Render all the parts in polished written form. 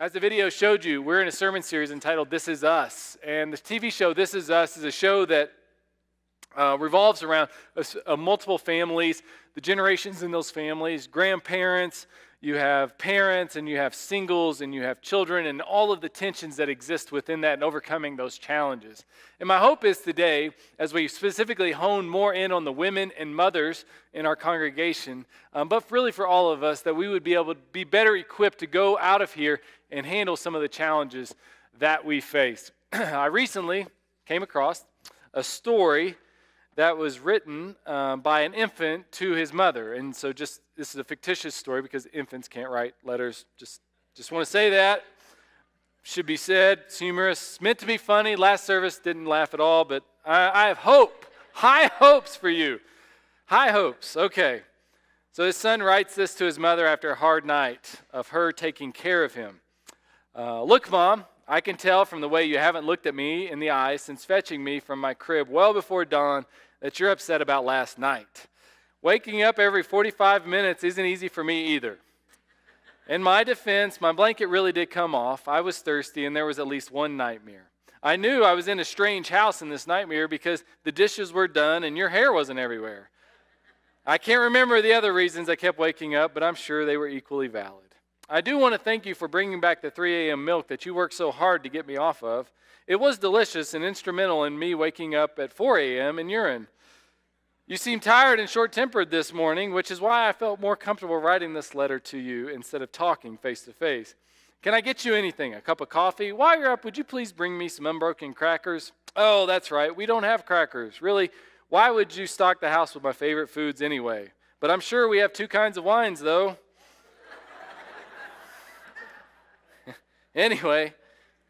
As the video showed you, we're in a sermon series entitled This Is Us. And the TV show This Is Us is a show that revolves around multiple families, the generations in those families, grandparents, you have parents, and you have singles, and you have children, and all of the tensions that exist within that and overcoming those challenges. And my hope is today, as we specifically hone more in on the women and mothers in our congregation, but really for all of us, that we would be able to be better equipped to go out of here and handle some of the challenges that we face. I recently came across a story that was written by an infant to his mother. And so this is a fictitious story because infants can't write letters. Just want to say that. Should be said. It's humorous. Meant to be funny. Last service didn't laugh at all, but I have hope. High hopes for you. High hopes. Okay. So his son writes this to his mother after a hard night of her taking care of him. Look, Mom, I can tell from the way you haven't looked at me in the eyes since fetching me from my crib well before dawn that you're upset about last night. Waking up every 45 minutes isn't easy for me either. In my defense, my blanket really did come off. I was thirsty, and there was at least one nightmare. I knew I was in a strange house in this nightmare because the dishes were done and your hair wasn't everywhere. I can't remember the other reasons I kept waking up, but I'm sure they were equally valid. I do want to thank you for bringing back the 3 a.m. milk that you worked so hard to get me off of. It was delicious and instrumental in me waking up at 4 a.m. in urine. You seem tired and short-tempered this morning, which is why I felt more comfortable writing this letter to you instead of talking face-to-face. Can I get you anything? A cup of coffee? While you're up, would you please bring me some unbroken crackers? Oh, that's right, we don't have crackers. Really, why would you stock the house with my favorite foods anyway? But I'm sure we have 2 kinds of wines, though. Anyway,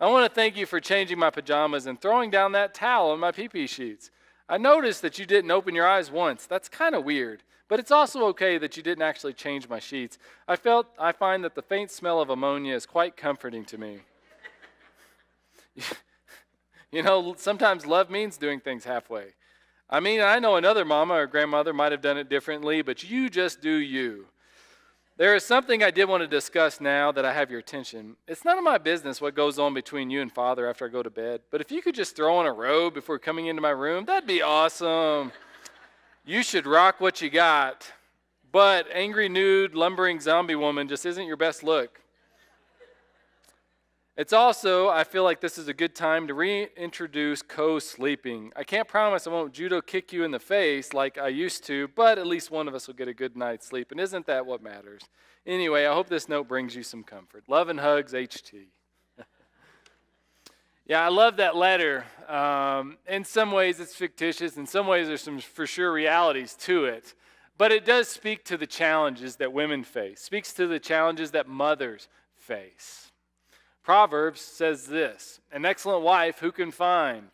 I want to thank you for changing my pajamas and throwing down that towel on my pee-pee sheets. I noticed that you didn't open your eyes once. That's kind of weird, but it's also okay that you didn't actually change my sheets. I find that the faint smell of ammonia is quite comforting to me. You know, sometimes love means doing things halfway. I mean, I know another mama or grandmother might have done it differently, but you just do you. There is something I did want to discuss now that I have your attention. It's none of my business what goes on between you and Father after I go to bed, but if you could just throw on a robe before coming into my room, that'd be awesome. You should rock what you got, but angry, nude, lumbering zombie woman just isn't your best look. It's also, I feel like this is a good time to reintroduce co-sleeping. I can't promise I won't judo kick you in the face like I used to, but at least one of us will get a good night's sleep, and isn't that what matters? Anyway, I hope this note brings you some comfort. Love and hugs, HT. Yeah, I love that letter. In some ways it's fictitious. In some ways there's some for sure realities to it. But it does speak to the challenges that women face. Speaks to the challenges that mothers face. Proverbs says this, an excellent wife who can find?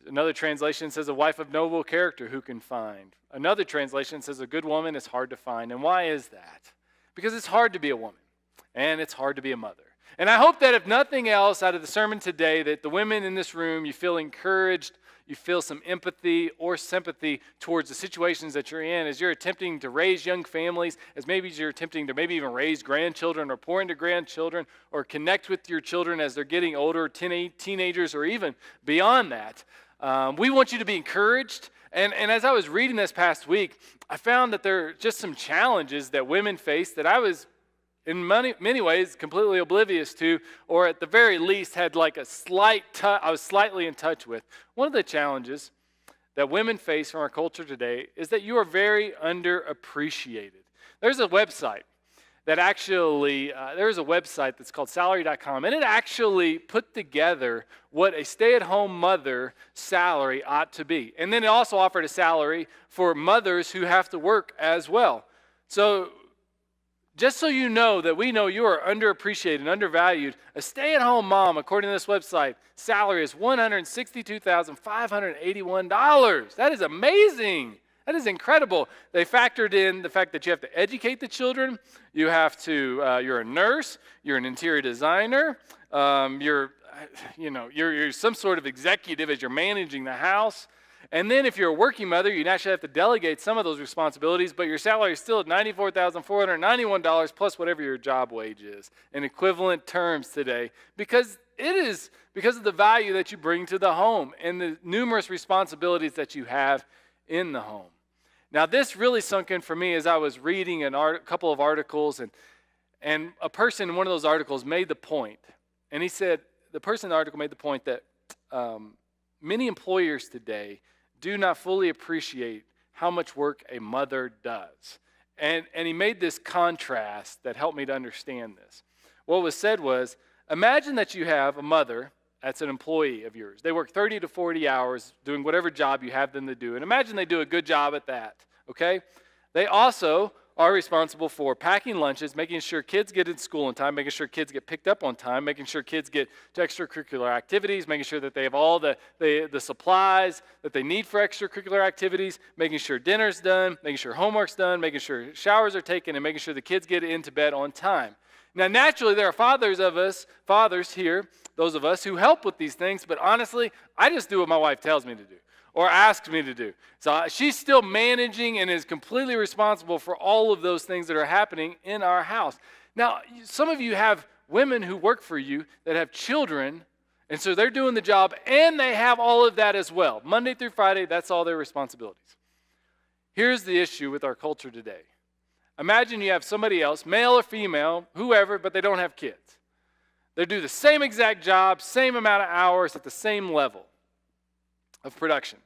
Another translation says a wife of noble character who can find? Another translation says a good woman is hard to find. And why is that? Because it's hard to be a woman, and it's hard to be a mother. And I hope that if nothing else out of the sermon today, that the women in this room, you feel encouraged, you feel some empathy or sympathy towards the situations that you're in as you're attempting to raise young families, as maybe you're attempting to maybe even raise grandchildren or pour into grandchildren or connect with your children as they're getting older, teenagers, or even beyond that. We want you to be encouraged. And as I was reading this past week, I found that there are just some challenges that women face that I was in many ways completely oblivious to, or at the very least had like a I was slightly in touch with. One of the challenges that women face from our culture today is that you are very underappreciated. There's a website that's called salary.com, and it actually put together what a stay-at-home mother salary ought to be. And then it also offered a salary for mothers who have to work as well. So just so you know that we know you are underappreciated and undervalued, a stay-at-home mom, according to this website, salary is $162,581. That is amazing. That is incredible. They factored in the fact that you have to educate the children, you're a nurse, you're an interior designer, you're some sort of executive as you're managing the house. And then if you're a working mother, you naturally have to delegate some of those responsibilities, but your salary is still at $94,491 plus whatever your job wage is in equivalent terms today, because it is because of the value that you bring to the home and the numerous responsibilities that you have in the home. Now, this really sunk in for me as I was reading a couple of articles, and a person in one of those articles made the point, and he said, the person in the article made the point that many employers today do not fully appreciate how much work a mother does. And he made this contrast that helped me to understand this. What was said was, imagine that you have a mother that's an employee of yours. They work 30 to 40 hours doing whatever job you have them to do. And imagine they do a good job at that, okay? They also are responsible for packing lunches, making sure kids get in school on time, making sure kids get picked up on time, making sure kids get to extracurricular activities, making sure that they have all the supplies that they need for extracurricular activities, making sure dinner's done, making sure homework's done, making sure showers are taken, and making sure the kids get into bed on time. Now, naturally, there are fathers here, those of us who help with these things, but honestly, I just do what my wife tells me to do or asks me to do. So she's still managing and is completely responsible for all of those things that are happening in our house. Now, some of you have women who work for you that have children, and so they're doing the job, and they have all of that as well. Monday through Friday, that's all their responsibilities. Here's the issue with our culture today. Imagine you have somebody else, male or female, whoever, but they don't have kids. They do the same exact job, same amount of hours at the same level of production.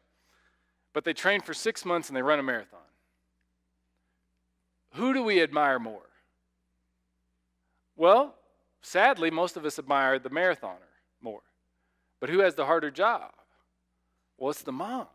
But they train for 6 months and they run a marathon. Who do we admire more? Well, sadly, most of us admire the marathoner more. But who has the harder job? Well, it's the mom.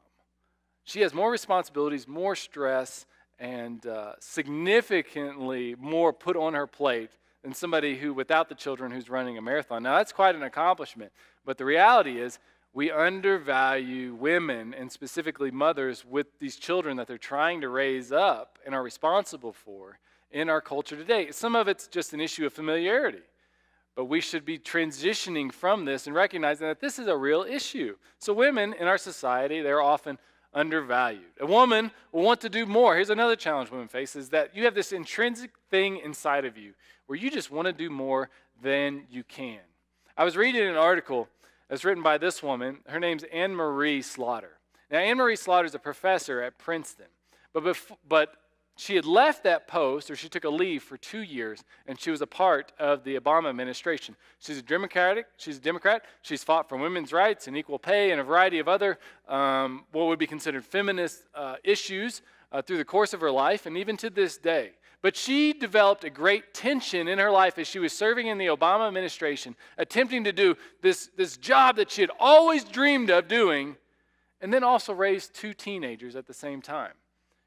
She has more responsibilities, more stress, and significantly more put on her plate than somebody who, without the children, who's running a marathon. Now, that's quite an accomplishment. But the reality is, we undervalue women, and specifically mothers, with these children that they're trying to raise up and are responsible for in our culture today. Some of it's just an issue of familiarity. But we should be transitioning from this and recognizing that this is a real issue. So women in our society, they're often undervalued. A woman will want to do more. Here's another challenge women face, is that you have this intrinsic thing inside of you where you just want to do more than you can. I was reading an article that's written by this woman. Her name's Anne Marie Slaughter. Now, Anne Marie Slaughter is a professor at Princeton, but she had left that post, or she took a leave for 2 years, and she was a part of the Obama administration. She's a Democrat. She's fought for women's rights and equal pay and a variety of other what would be considered feminist issues through the course of her life, and even to this day. But she developed a great tension in her life as she was serving in the Obama administration, attempting to do this job that she had always dreamed of doing, and then also raise 2 teenagers at the same time.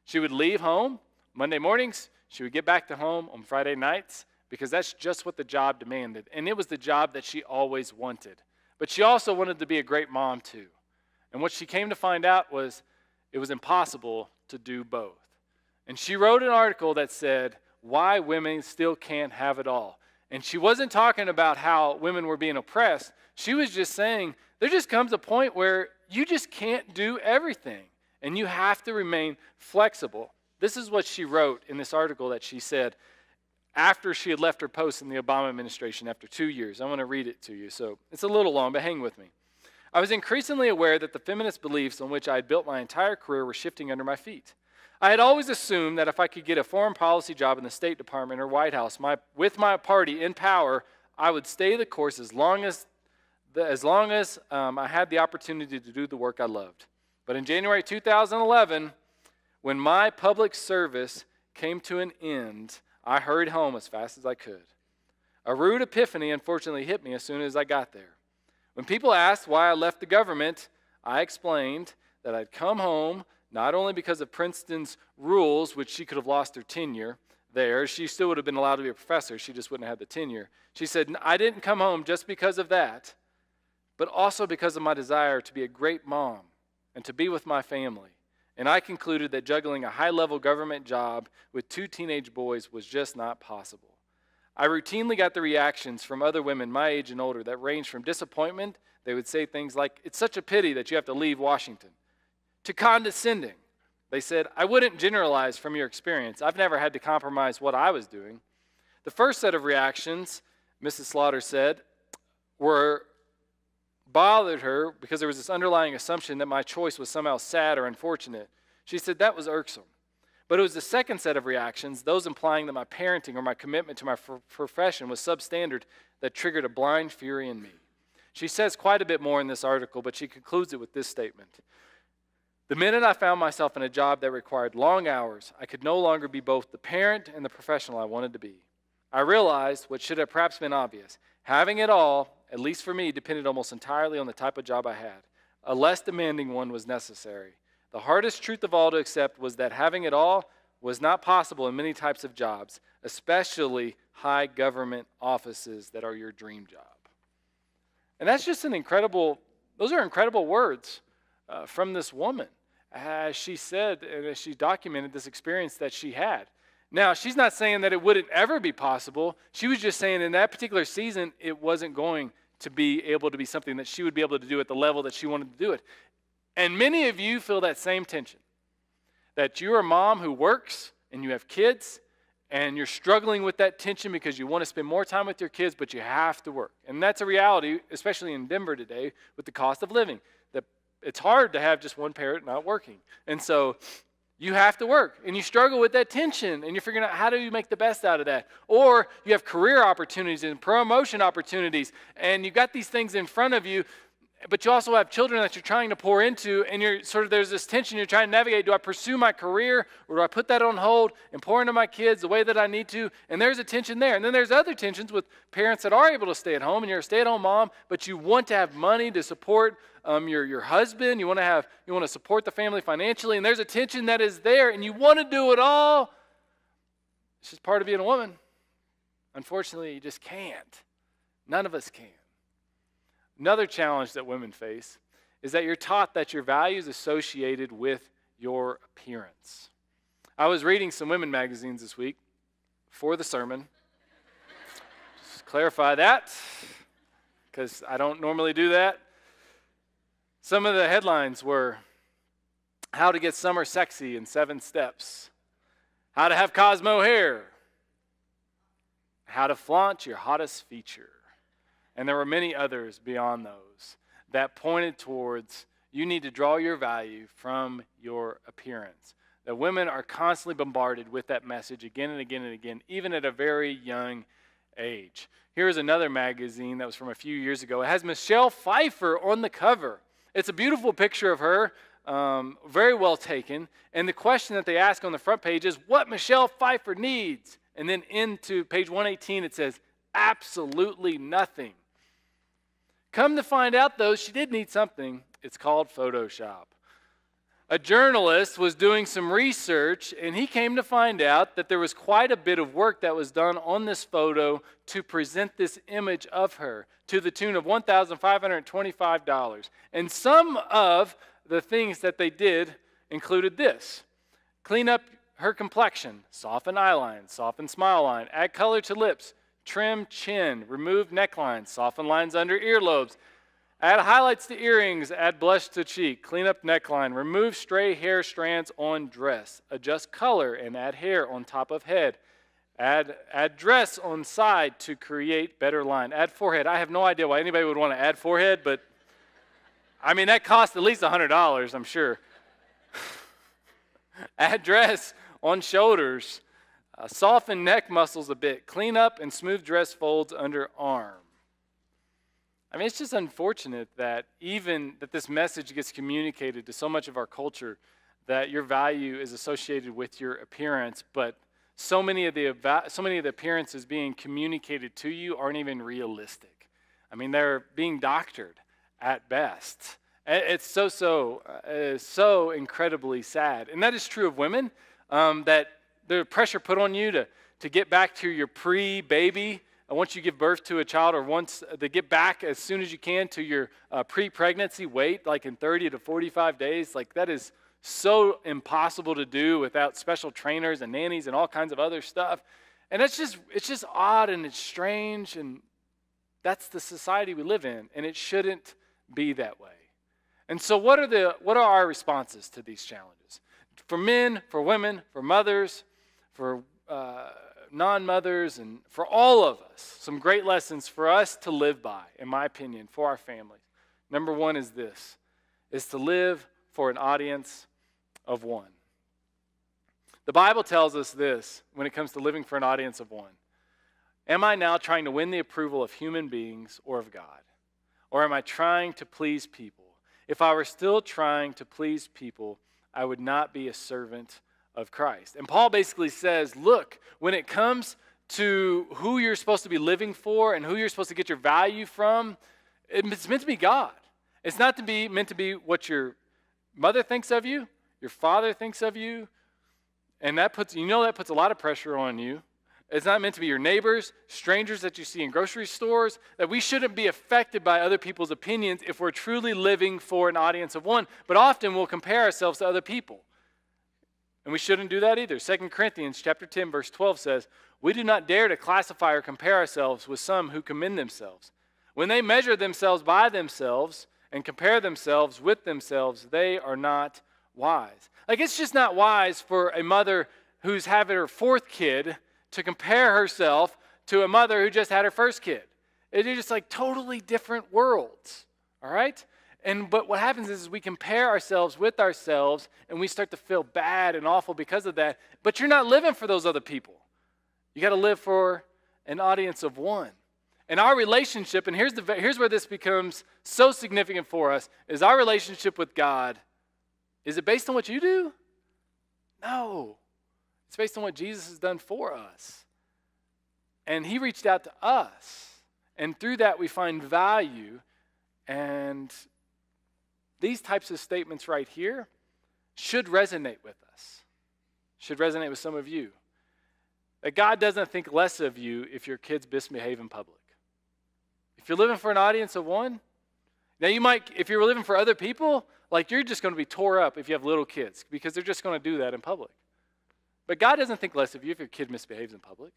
She would leave home Monday mornings. She would get back to home on Friday nights, because that's just what the job demanded. And it was the job that she always wanted. But she also wanted to be a great mom too. And what she came to find out was it was impossible to do both. And she wrote an article that said, why women still can't have it all. And she wasn't talking about how women were being oppressed. She was just saying, there just comes a point where you just can't do everything. And you have to remain flexible. This is what she wrote in this article that she said after she had left her post in the Obama administration after 2 years. I want to read it to you. So it's a little long, but hang with me. I was increasingly aware that the feminist beliefs on which I had built my entire career were shifting under my feet. I had always assumed that if I could get a foreign policy job in the State Department or White House with my party in power, I would stay the course as long as I had the opportunity to do the work I loved. But in January 2011, when my public service came to an end, I hurried home as fast as I could. A rude epiphany unfortunately hit me as soon as I got there. When people asked why I left the government, I explained that I'd come home not only because of Princeton's rules, which she could have lost her tenure there. She still would have been allowed to be a professor. She just wouldn't have had the tenure. She said, I didn't come home just because of that, but also because of my desire to be a great mom and to be with my family. And I concluded that juggling a high-level government job with 2 teenage boys was just not possible. I routinely got the reactions from other women my age and older that ranged from disappointment. They would say things like, it's such a pity that you have to leave Washington, to condescending. They said, I wouldn't generalize from your experience. I've never had to compromise what I was doing. The first set of reactions, Mrs. Slaughter said, were bothered her because there was this underlying assumption that my choice was somehow sad or unfortunate. She said that was irksome. But it was the second set of reactions, those implying that my parenting or my commitment to my profession was substandard, that triggered a blind fury in me. She says quite a bit more in this article, but she concludes it with this statement. The minute I found myself in a job that required long hours, I could no longer be both the parent and the professional I wanted to be. I realized what should have perhaps been obvious. Having it all, at least for me, depended almost entirely on the type of job I had. A less demanding one was necessary. The hardest truth of all to accept was that having it all was not possible in many types of jobs, especially high government offices that are your dream job. And that's just those are incredible words from this woman, as she said and as she documented this experience that she had. Now, she's not saying that it wouldn't ever be possible. She was just saying in that particular season, it wasn't going to be able to be something that she would be able to do at the level that she wanted to do it. And many of you feel that same tension, that you're a mom who works and you have kids and you're struggling with that tension because you want to spend more time with your kids, but you have to work. And that's a reality, especially in Denver today with the cost of living, that it's hard to have just one parent not working. And so you have to work, and you struggle with that tension, and you're figuring out how do you make the best out of that. Or you have career opportunities and promotion opportunities, and you've got these things in front of you, but you also have children that you're trying to pour into, and there's this tension you're trying to navigate. Do I pursue my career, or do I put that on hold and pour into my kids the way that I need to? And there's a tension there. And then there's other tensions with parents that are able to stay at home, and you're a stay-at-home mom, but you want to have money to support your husband. You want to support the family financially, and there's a tension that is there, and you want to do it all. It's just part of being a woman. Unfortunately, you just can't. None of us can. Another challenge that women face is that you're taught that your value is associated with your appearance. I was reading some women magazines this week for the sermon. Just clarify that, because I don't normally do that. Some of the headlines were, how to get summer sexy in 7 steps, how to have Cosmo hair, how to flaunt your hottest feature. And there were many others beyond those that pointed towards you need to draw your value from your appearance. That women are constantly bombarded with that message again and again and again, even at a very young age. Here's another magazine that was from a few years ago. It has Michelle Pfeiffer on the cover. It's a beautiful picture of her, very well taken. And the question that they ask on the front page is what Michelle Pfeiffer needs. And then into page 118 it says, absolutely nothing. Come to find out, though, she did need something. It's called Photoshop. A journalist was doing some research, and he came to find out that there was quite a bit of work that was done on this photo to present this image of her to the tune of $1,525. And some of the things that they did included this. Clean up her complexion, soften eyeline, soften smile line, add color to lips, trim chin, remove neckline, soften lines under earlobes, add highlights to earrings, add blush to cheek, clean up neckline, remove stray hair strands on dress, adjust color and add hair on top of head, add dress on side to create better line, add forehead. I have no idea why anybody would want to add forehead, but I mean that costs at least $100, I'm sure. Add dress on shoulders. Soften neck muscles a bit. Clean up and smooth dress folds under arm. I mean, it's just unfortunate that this message gets communicated to so much of our culture that your value is associated with your appearance, but so many of the appearances being communicated to you aren't even realistic. I mean, they're being doctored at best. It's so incredibly sad. And that is true of women, that the pressure put on you to get back to your pre-baby, once you give birth to a child, or once to get back as soon as you can to your pre-pregnancy weight, like in 30 to 45 days. Like that is so impossible to do without special trainers and nannies and all kinds of other stuff. And it's just odd and it's strange, and that's the society we live in, and it shouldn't be that way. And so what are our responses to these challenges? For men, for women, for mothers, for non-mothers, and for all of us, some great lessons for us to live by, in my opinion, for our families. Number one is this, is to live for an audience of one. The Bible tells us this when it comes to living for an audience of one. Am I now trying to win the approval of human beings or of God? Or am I trying to please people? If I were still trying to please people, I would not be a servant of Christ. And Paul basically says, look, when it comes to who you're supposed to be living for and who you're supposed to get your value from, it's meant to be God. It's not meant to be what your mother thinks of you, your father thinks of you, and that puts a lot of pressure on you. It's not meant to be your neighbors, strangers that you see in grocery stores, that we shouldn't be affected by other people's opinions if we're truly living for an audience of one. But often we'll compare ourselves to other people. And we shouldn't do that either. 2 Corinthians chapter 10, verse 12 says, we do not dare to classify or compare ourselves with some who commend themselves. When they measure themselves by themselves and compare themselves with themselves, they are not wise. Like, it's just not wise for a mother who's having her fourth kid to compare herself to a mother who just had her first kid. It's just like totally different worlds, all right? But what happens is we compare ourselves with ourselves, and we start to feel bad and awful because of that. But you're not living for those other people. You got to live for an audience of one. And our relationship, and here's where this becomes so significant for us, is our relationship with God. Is it based on what you do? No. It's based on what Jesus has done for us. And he reached out to us. And through that we find value. And these types of statements right here should resonate with us. Should resonate with some of you. That God doesn't think less of you if your kids misbehave in public. If you're living for an audience of one, now you might, if you're living for other people, like you're just going to be tore up if you have little kids because they're just going to do that in public. But God doesn't think less of you if your kid misbehaves in public.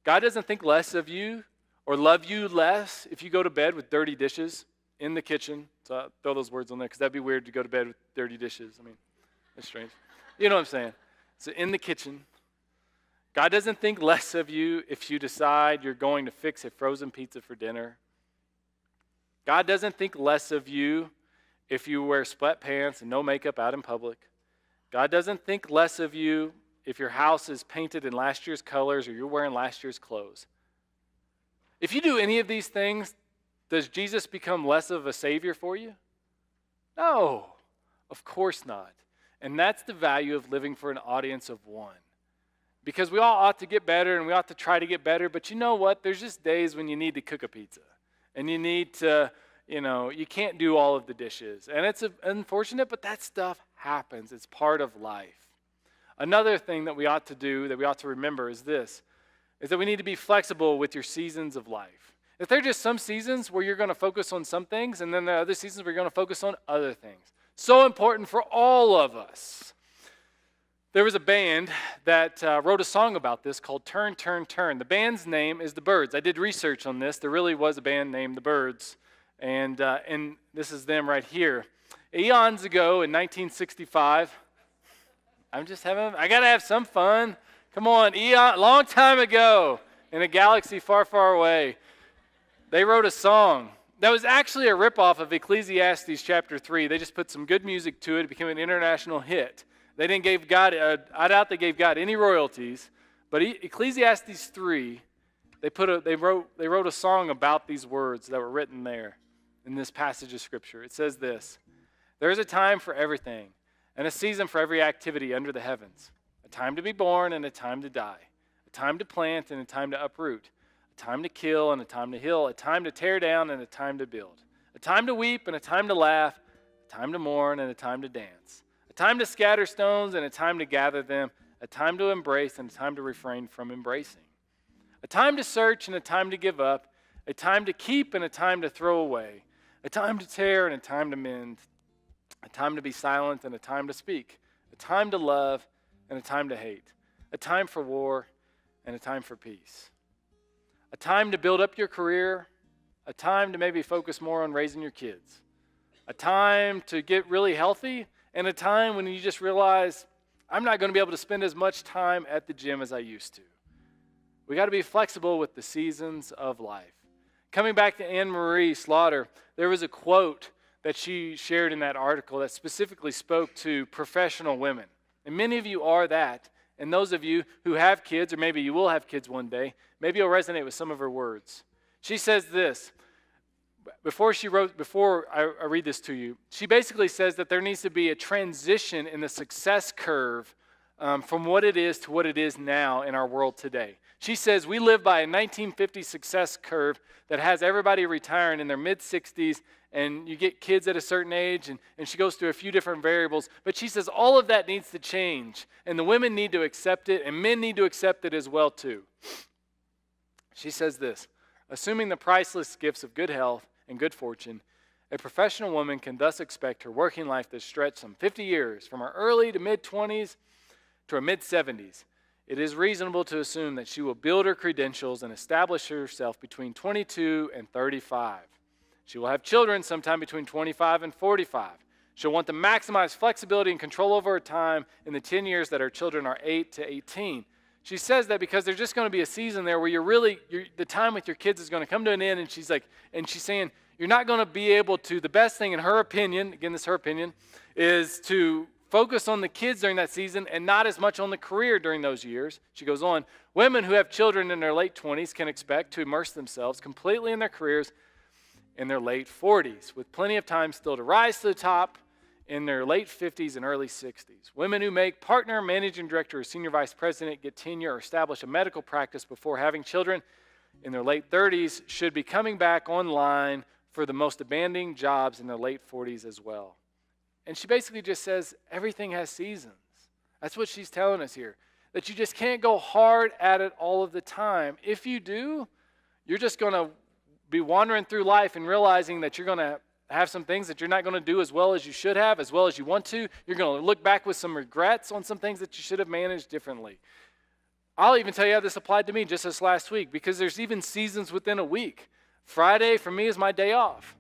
God doesn't think less of you or love you less if you go to bed with dirty dishes in the kitchen. So I'll throw those words on there because that'd be weird to go to bed with dirty dishes. I mean, that's strange. You know what I'm saying? So in the kitchen. God doesn't think less of you if you decide you're going to fix a frozen pizza for dinner. God doesn't think less of you if you wear sweatpants and no makeup out in public. God doesn't think less of you if your house is painted in last year's colors or you're wearing last year's clothes. If you do any of these things, does Jesus become less of a savior for you? No, of course not. And that's the value of living for an audience of one. Because we all ought to get better and we ought to try to get better, but you know what? There's just days when you need to cook a pizza. And you need to, you can't do all of the dishes. And it's unfortunate, but that stuff happens. It's part of life. Another thing that we ought to do, that we ought to remember is this, is that we need to be flexible with your seasons of life. If there are just some seasons where you're going to focus on some things, and then there are other seasons where you're going to focus on other things. So important for all of us. There was a band that wrote a song about this called Turn, Turn, Turn. The band's name is The Byrds. I did research on this. There really was a band named The Byrds, and this is them right here. Eons ago in 1965, I got to have some fun. Come on, long time ago in a galaxy far, far away, they wrote a song that was actually a ripoff of Ecclesiastes chapter 3. They just put some good music to it. It became an international hit. They didn't give God, I doubt they gave God any royalties, but Ecclesiastes 3, they wrote a song about these words that were written there in this passage of Scripture. It says this, there is a time for everything and a season for every activity under the heavens, a time to be born and a time to die, a time to plant and a time to uproot, a time to kill and a time to heal, a time to tear down and a time to build, a time to weep and a time to laugh, a time to mourn and a time to dance. A time to scatter stones and a time to gather them, a time to embrace and a time to refrain from embracing. A time to search and a time to give up, a time to keep and a time to throw away, a time to tear and a time to mend, a time to be silent and a time to speak, a time to love and a time to hate, a time for war and a time for peace. A time to build up your career, a time to maybe focus more on raising your kids, a time to get really healthy, and a time when you just realize, I'm not going to be able to spend as much time at the gym as I used to. We got to be flexible with the seasons of life. Coming back to Anne Marie Slaughter, there was a quote that she shared in that article that specifically spoke to professional women. And many of you are that. And those of you who have kids, or maybe you will have kids one day, maybe you'll resonate with some of her words. She says this, before I read this to you, she basically says that there needs to be a transition in the success curve from what it is to what it is now in our world today. She says we live by a 1950 success curve that has everybody retiring in their mid-60s, and you get kids at a certain age, and she goes through a few different variables. But she says all of that needs to change, and the women need to accept it, and men need to accept it as well too. She says this, assuming the priceless gifts of good health and good fortune, a professional woman can thus expect her working life to stretch some 50 years, from her early to mid-20s to her mid-70s. It is reasonable to assume that she will build her credentials and establish herself between 22 and 35. She will have children sometime between 25 and 45. She'll want to maximize flexibility and control over her time in the 10 years that her children are 8 to 18. She says that because there's just going to be a season there where the time with your kids is going to come to an end, and she's saying you're not going to be able to, the best thing in her opinion, again this is her opinion, is to focus on the kids during that season and not as much on the career during those years. She goes on, women who have children in their late 20s can expect to immerse themselves completely in their careers in their late 40s, with plenty of time still to rise to the top in their late 50s and early 60s. Women who make partner, managing director, or senior vice president, get tenure, or establish a medical practice before having children in their late 30s should be coming back online for the most demanding jobs in their late 40s as well. And she basically just says everything has seasons. That's what she's telling us here, that you just can't go hard at it all of the time. If you do, you're just going to be wandering through life and realizing that you're going to have some things that you're not going to do as well as you should have, as well as you want to. You're going to look back with some regrets on some things that you should have managed differently. I'll even tell you how this applied to me just this last week, because there's even seasons within a week. Friday for me is my day off.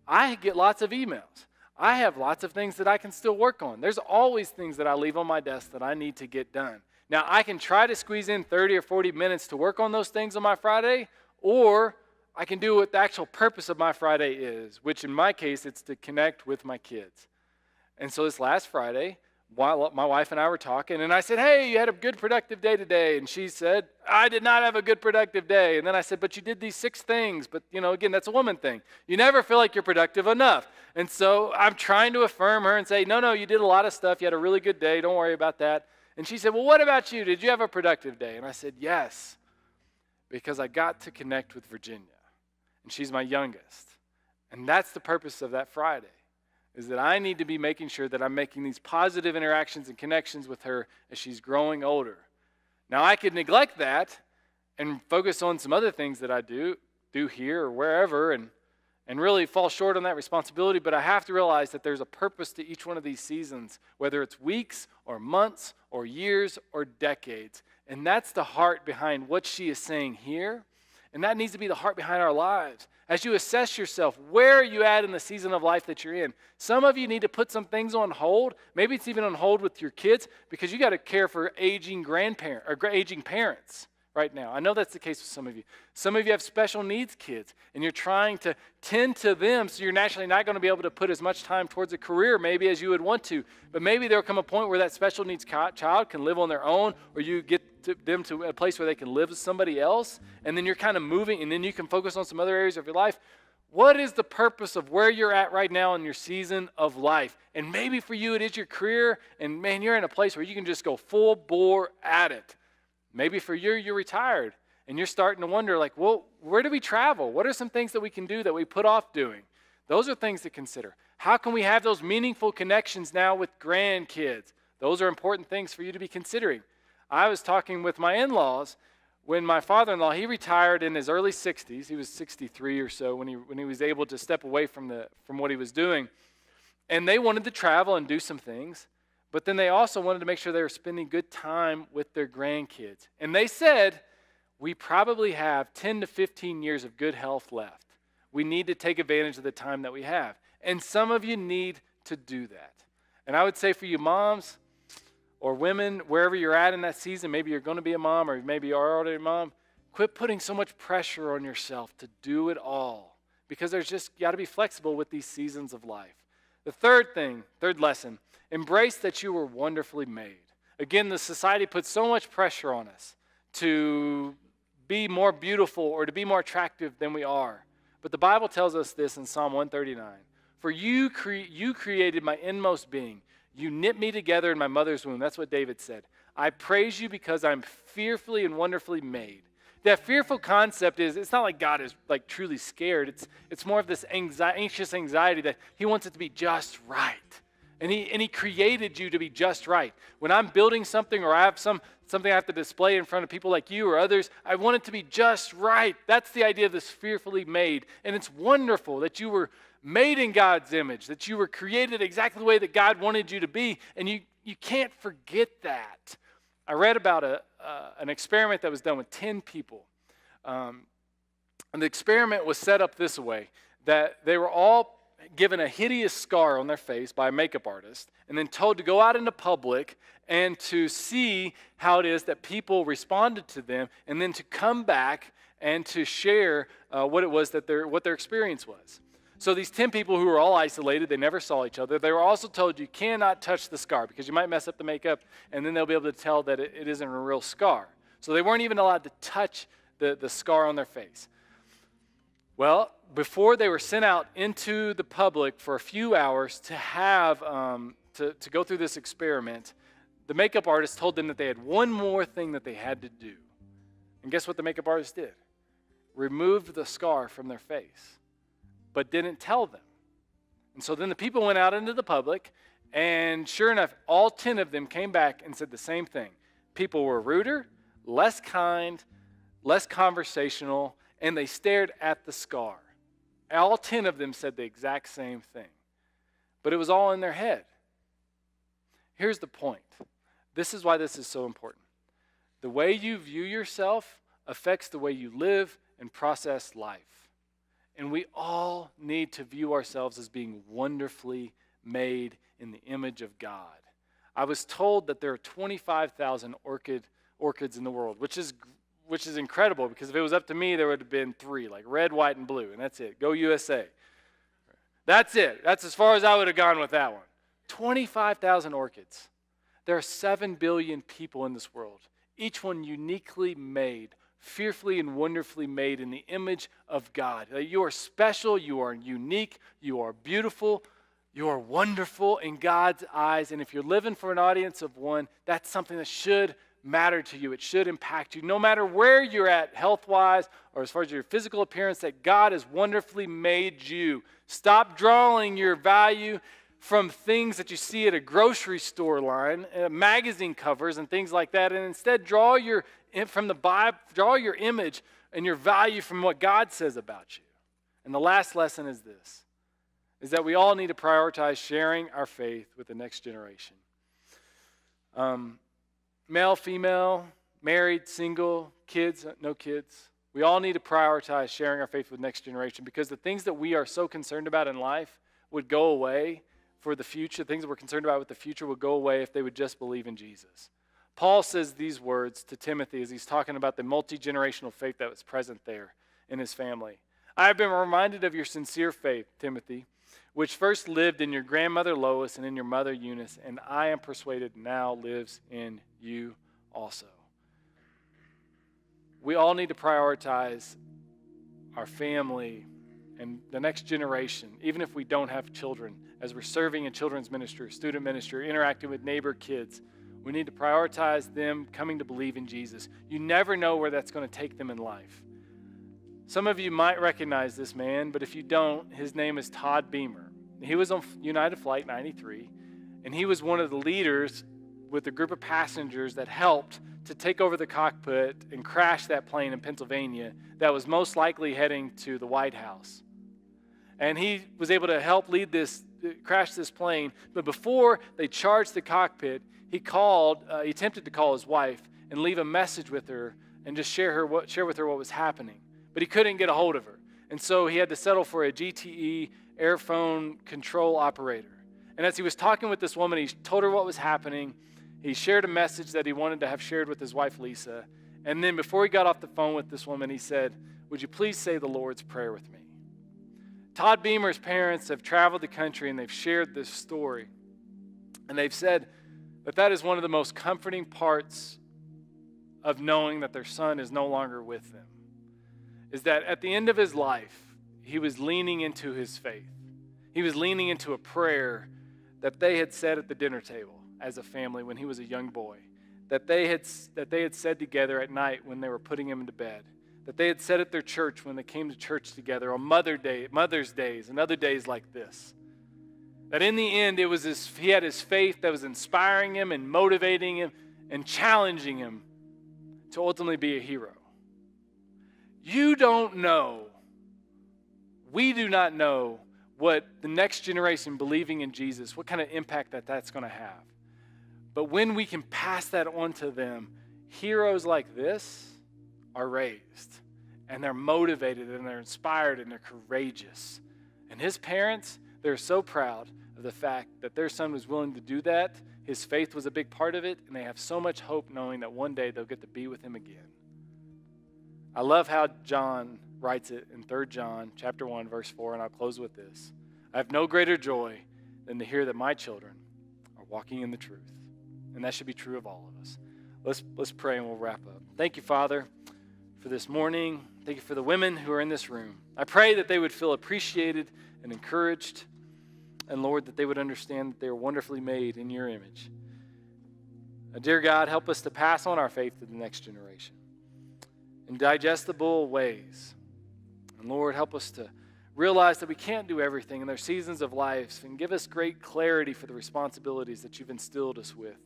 I get lots of emails. I have lots of things that I can still work on. There's always things that I leave on my desk that I need to get done. Now, I can try to squeeze in 30 or 40 minutes to work on those things on my Friday, or I can do what the actual purpose of my Friday is, which in my case, it's to connect with my kids. And so this last Friday, while my wife and I were talking, and I said, hey, you had a good productive day today. And she said, I did not have a good productive day. And then I said, but you did these 6 things. But, again, that's a woman thing. You never feel like you're productive enough. And so I'm trying to affirm her and say, no, you did a lot of stuff. You had a really good day. Don't worry about that. And she said, well, what about you? Did you have a productive day? And I said, yes, because I got to connect with Virginia. And she's my youngest. And that's the purpose of that Friday, is that I need to be making sure that I'm making these positive interactions and connections with her as she's growing older. Now, I could neglect that and focus on some other things that I do here or wherever and really fall short on that responsibility, but I have to realize that there's a purpose to each one of these seasons, whether it's weeks or months or years or decades. And that's the heart behind what she is saying here. And that needs to be the heart behind our lives. As you assess yourself, where are you at in the season of life that you're in? Some of you need to put some things on hold. Maybe it's even on hold with your kids because you got to care for aging grandparents or aging parents right now. I know that's the case with some of you. Some of you have special needs kids, and you're trying to tend to them, so you're naturally not going to be able to put as much time towards a career maybe as you would want to. But maybe there'll come a point where that special needs child can live on their own, or you get them to a place where they can live with somebody else, and then you're kind of moving, and then you can focus on some other areas of your life. What is the purpose of where you're at right now in your season of life? And maybe for you it is your career, and man, you're in a place where you can just go full bore at it. Maybe for you, you're retired, and you're starting to wonder, like, well, where do we travel? What are some things that we can do that we put off doing? Those are things to consider. How can we have those meaningful connections now with grandkids? Those are important things for you to be considering. I was talking with my in-laws when my father-in-law, he retired in his early 60s. He was 63 or so when he was able to step away from what he was doing. And they wanted to travel and do some things. But then they also wanted to make sure they were spending good time with their grandkids. And they said, we probably have 10 to 15 years of good health left. We need to take advantage of the time that we have. And some of you need to do that. And I would say for you moms or women, wherever you're at in that season, maybe you're going to be a mom or maybe you are already a mom, quit putting so much pressure on yourself to do it all, because there's just got to be flexible with these seasons of life. The third lesson, embrace that you were wonderfully made. Again, the society puts so much pressure on us to be more beautiful or to be more attractive than we are. But the Bible tells us this in Psalm 139. For you created my inmost being. You knit me together in my mother's womb. That's what David said. I praise you because I'm fearfully and wonderfully made. That fearful concept is, it's not like God is like truly scared. It's more of this anxious anxiety that he wants it to be just right. And he created you to be just right. When I'm building something or I have something I have to display in front of people like you or others, I want it to be just right. That's the idea of this fearfully made. And it's wonderful that you were made in God's image, that you were created exactly the way that God wanted you to be, and you can't forget that. I read about an experiment that was done with 10 people. And the experiment was set up this way, that they were all given a hideous scar on their face by a makeup artist and then told to go out into public and to see how it is that people responded to them, and then to come back and to share what it was that what their experience was. So these 10 people who were all isolated, they never saw each other, they were also told you cannot touch the scar because you might mess up the makeup, and then they'll be able to tell that it isn't a real scar. So they weren't even allowed to touch the scar on their face. Well, before they were sent out into the public for a few hours to have to go through this experiment, the makeup artist told them that they had one more thing that they had to do. And guess what the makeup artist did? Removed the scar from their face, but didn't tell them. And so then the people went out into the public, and sure enough, all 10 of them came back and said the same thing. People were ruder, less kind, less conversational, and they stared at the scar. All 10 of them said the exact same thing. But it was all in their head. Here's the point. This is why this is so important. The way you view yourself affects the way you live and process life. And we all need to view ourselves as being wonderfully made in the image of God. I was told that there are 25,000 orchids in the world, which is incredible, because if it was up to me, there would have been 3, like red, white, and blue, and that's it. Go USA. That's it. That's as far as I would have gone with that one. 25,000 orchids. There are 7 billion people in this world, each one uniquely made, fearfully and wonderfully made in the image of God. You are special, you are unique, you are beautiful, you are wonderful in God's eyes, and if you're living for an audience of one, that's something that should matter to you. It should impact you. No matter where you're at health-wise or as far as your physical appearance, that God has wonderfully made you. Stop drawing your value from things that you see at a grocery store line, magazine covers and things like that, and instead draw your image and your value from what God says about you. And the last lesson is this, is that we all need to prioritize sharing our faith with the next generation. Male, female, married, single, kids, no kids. We all need to prioritize sharing our faith with the next generation, because the things that we are so concerned about in life would go away for the future. The things that we're concerned about with the future would go away if they would just believe in Jesus. Paul says these words to Timothy as he's talking about the multi-generational faith that was present there in his family. I have been reminded of your sincere faith, Timothy, which first lived in your grandmother Lois and in your mother Eunice, and I am persuaded now lives in you also. We all need to prioritize our family and the next generation, even if we don't have children, as we're serving in children's ministry, student ministry, interacting with neighbor kids. We need to prioritize them coming to believe in Jesus. You never know where that's going to take them in life. Some of you might recognize this man, but if you don't, his name is Todd Beamer. He was on United Flight 93, and he was one of the leaders with a group of passengers that helped to take over the cockpit and crash that plane in Pennsylvania that was most likely heading to the White House. And he was able to help crash this plane, but before they charged the cockpit, he attempted to call his wife and leave a message with her and just share with her what was happening. But he couldn't get a hold of her. And so he had to settle for a GTE airphone control operator. And as he was talking with this woman, he told her what was happening. He shared a message that he wanted to have shared with his wife, Lisa. And then before he got off the phone with this woman, he said, "Would you please say the Lord's Prayer with me?" Todd Beamer's parents have traveled the country and they've shared this story. And they've said that that is one of the most comforting parts of knowing that their son is no longer with them. Is that at the end of his life, he was leaning into his faith. He was leaning into a prayer that they had said at the dinner table as a family when he was a young boy, that they had said together at night when they were putting him into bed, that they had said at their church when they came to church together on Mother's Days and other days like this. That in the end, he had his faith that was inspiring him and motivating him and challenging him to ultimately be a hero. You don't know, we do not know what the next generation believing in Jesus, what kind of impact that's going to have. But when we can pass that on to them, heroes like this are raised, and they're motivated, and they're inspired, and they're courageous. And his parents, they're so proud of the fact that their son was willing to do that. His faith was a big part of it, and they have so much hope knowing that one day they'll get to be with him again. I love how John writes it in 3 John chapter 1, verse 4, and I'll close with this. I have no greater joy than to hear that my children are walking in the truth. And that should be true of all of us. Let's pray and we'll wrap up. Thank you, Father, for this morning. Thank you for the women who are in this room. I pray that they would feel appreciated and encouraged. And Lord, that they would understand that they are wonderfully made in your image. Dear God, help us to pass on our faith to the next generation in digestible ways. And Lord, help us to realize that we can't do everything in their seasons of life, and give us great clarity for the responsibilities that you've instilled us with,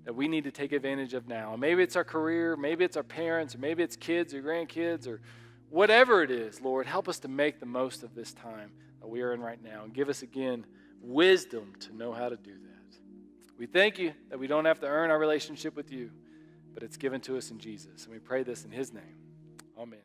that we need to take advantage of now. And maybe it's our career, maybe it's our parents, or maybe it's kids or grandkids, or whatever it is, Lord, help us to make the most of this time that we are in right now, and give us again wisdom to know how to do that. We thank you that we don't have to earn our relationship with you, but it's given to us in Jesus. And we pray this in his name. Amen.